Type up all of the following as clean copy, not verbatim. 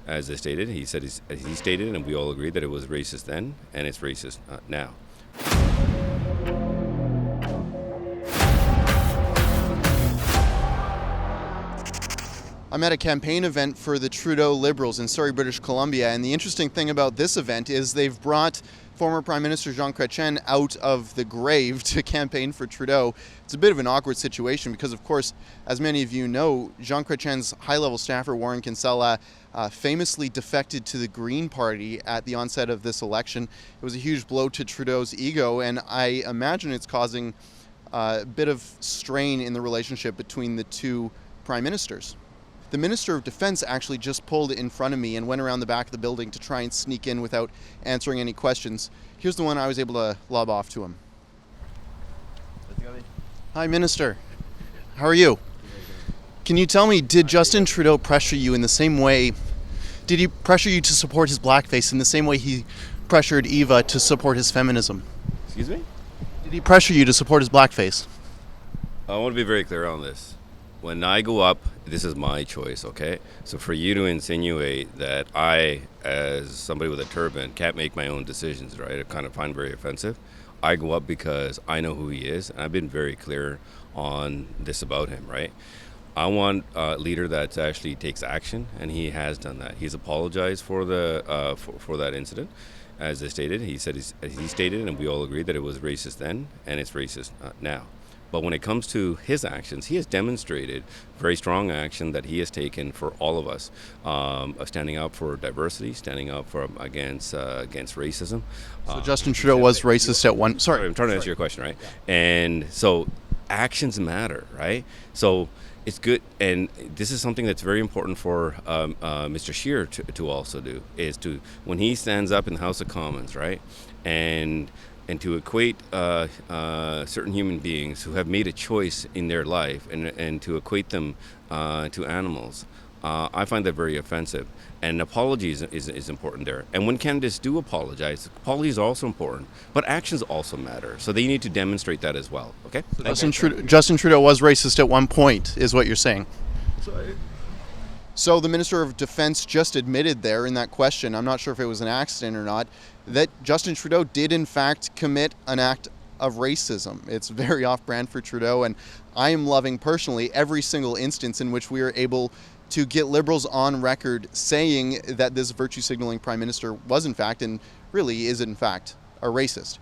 as I stated. He stated, and we all agreed that it was racist then, and it's racist now. I'm at a campaign event for the Trudeau Liberals in Surrey, British Columbia, and the interesting thing about this event is they've brought former Prime Minister Jean Chrétien out of the grave to campaign for Trudeau. It's a bit of an awkward situation because, of course, as many of you know, Jean Chrétien's high-level staffer, Warren Kinsella, famously defected to the Green Party at the onset of this election. It was a huge blow to Trudeau's ego, and I imagine it's causing a bit of strain in the relationship between the two prime ministers. The Minister of Defense actually just pulled in front of me and went around the back of the building to try and sneak in without answering any questions. Here's the one I was able to lob off to him. Hi, Minister. How are you? Can you tell me, did Justin Trudeau pressure you in the same way? Did he pressure you to support his blackface in the same way he pressured Eva to support his feminism? Excuse me? Did he pressure you to support his blackface? I want to be very clear on this. When I go up, this is my choice, okay? So for you to insinuate that I, as somebody with a turban, can't make my own decisions, right? I kind of find very offensive. I go up because I know who he is, and I've been very clear on this about him, right? I want a leader that actually takes action, and he has done that. He's apologized for the for that incident. As I stated, he stated, and we all agreed that it was racist then, and it's racist now. But when it comes to his actions, he has demonstrated very strong action that he has taken for all of us, standing up for diversity, standing up for against racism. So Justin Trudeau was racist at one. Sorry, I'm trying to answer your question, right? And so actions matter, right? So it's good, and this is something that's very important for Mr. Scheer to also do, is to, when he stands up in the House of Commons, right, and to equate certain human beings who have made a choice in their life and to equate them to animals, I find that very offensive. And apologies is important there. And when candidates do apologize, apologies are also important, but actions also matter. So they need to demonstrate that as well, okay? Justin Trudeau was racist at one point, is what you're saying. So the Minister of Defense just admitted there in that question, I'm not sure if it was an accident or not, that Justin Trudeau did in fact commit an act of racism. It's very off-brand for Trudeau, and I am loving personally every single instance in which we are able to get Liberals on record saying that this virtue signaling Prime Minister was in fact, and really is in fact, a racist.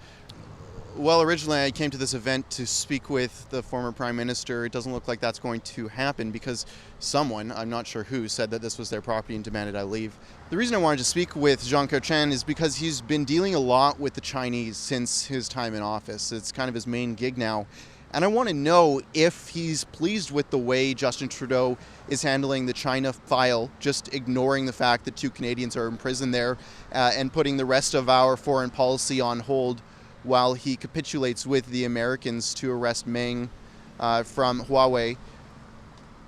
Well, originally I came to this event to speak with the former Prime Minister. It doesn't look like that's going to happen because someone, I'm not sure who, said that this was their property and demanded I leave. The reason I wanted to speak with Jean Chrétien is because he's been dealing a lot with the Chinese since his time in office. It's kind of his main gig now. And I want to know if he's pleased with the way Justin Trudeau is handling the China file, just ignoring the fact that 2 Canadians are in prison there and putting the rest of our foreign policy on hold while he capitulates with the Americans to arrest Meng from Huawei.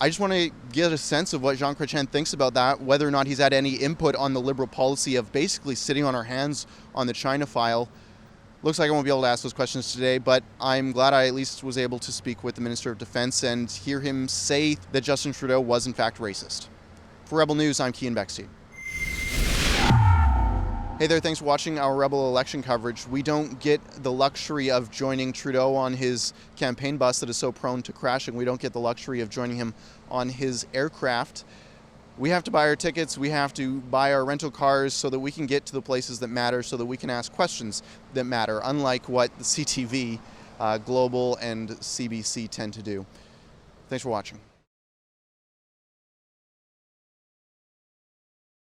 I just want to get a sense of what Jean Chrétien thinks about that, whether or not he's had any input on the Liberal policy of basically sitting on our hands on the China file. Looks like I won't be able to ask those questions today, but I'm glad I at least was able to speak with the Minister of Defense and hear him say that Justin Trudeau was in fact racist. For Rebel News, I'm Cian Bexte. Hey there, thanks for watching our Rebel election coverage. We don't get the luxury of joining Trudeau on his campaign bus that is so prone to crashing. We don't get the luxury of joining him on his aircraft. We have to buy our tickets, we have to buy our rental cars so that we can get to the places that matter, so that we can ask questions that matter, unlike what the CTV, Global, and CBC tend to do. Thanks for watching.